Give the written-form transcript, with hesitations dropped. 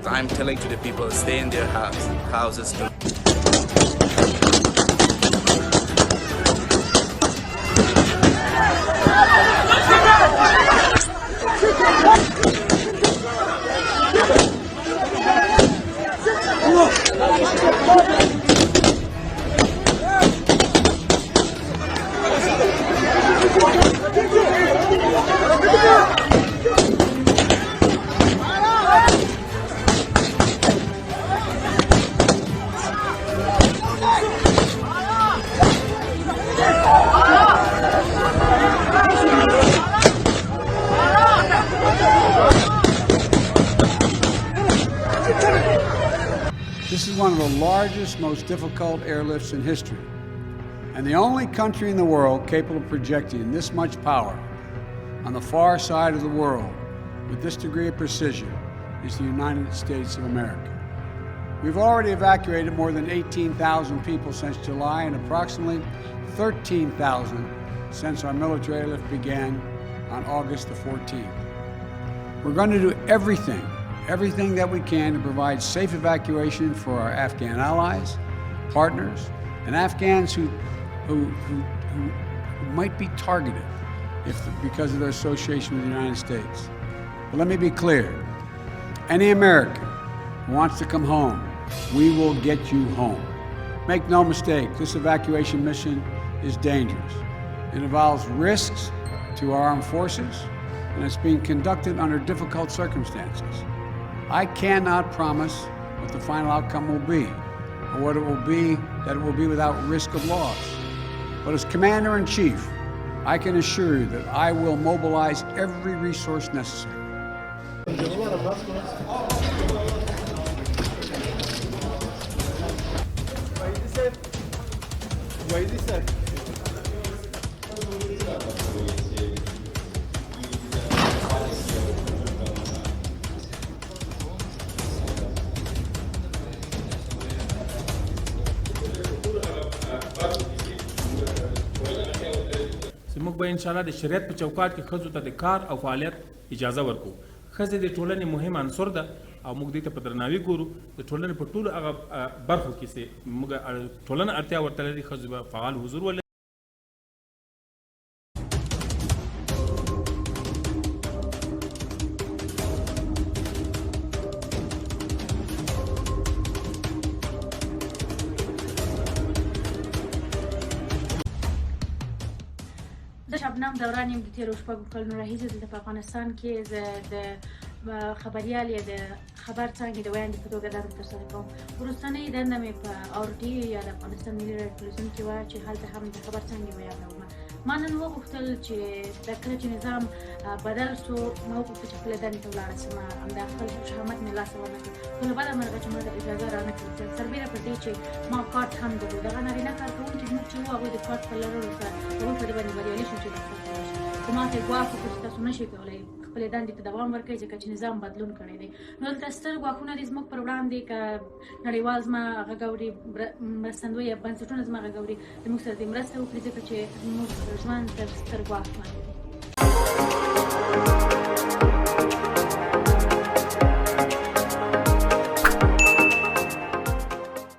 I'm telling to the people, stay in their houses. This is one of the largest, most difficult airlifts in history, and the only country in the world capable of projecting this much power on the far side of the world with this degree of precision is the United States of America. We've already evacuated more than 18,000 people since July and approximately 13,000 since our military airlift began on August the 14th. We're going to do everything that we can to provide safe evacuation for our Afghan allies, partners, and Afghans who might be targeted because of their association with the United States. But let me be clear, any American who wants to come home, we will get you home. Make no mistake, this evacuation mission is dangerous. It involves risks to our armed forces, and it's being conducted under difficult circumstances. I cannot promise what the final outcome will be, or what it will be, that it will be without risk of loss. But as Commander-in-Chief, I can assure you that I will mobilize every resource necessary. موږ به ان شاء الله د شریعت په چوکاټ کې ښځو ته د کار او فعالیت اجازه ورکو. ښځې د ټولنې مهم عنصر ده او موږ دې ته په درناوي ګورو. د ټولنې په ټولو هغه برخو کې چې موږ ټولنه اړتیا ورته لري، ښځو به فعال حضور ولري. شبنم دوران یم د تیرو شپږو کلونو راهیسې دلته په افغانستان کې زه د خبریال یا د خبر څانګې د ویاندې په توګه دنده ترسره کوم. وروستنۍ دنده مې په RT یا د افغانستان ملي راډیو تلویزیون کې وه چې هلته هم د خبر څانګې ویاند وم. ما نن وغوښتل چې د کله چې نظام بدل سو، ما وغوښتل چې خپلې دندې ته ولاړه شم. همدا خپل شهامت مې لاسه ورنه کړ، خو له بده مرغه چې ما ته اجازه رانه کړل، سربیره پر دې چې ما کارت هم درلود. هغه نارینه کارکوونکي زموږ چې وو، هغوی د کارت په لرلو سره هغوی په دې باندې بریالي شو چې دفتر ته راشي. خو ما ته یې ګواښ وکړ چې تاسو نشئ کولی خپلې دندې ته دوام ورکړئ، ځکه چې نظام بدلون کړی دی. نو دلته ستر ګواښونه دي زموږ پر وړاندې، که نړیوال زما غږ اوري، مرستندوی یا بنسټونه زما غږ اوري، زموږ سره دې مرسته وکړي، ځکه چې زموږ ژوند تر ستر ګواښ باندې دی.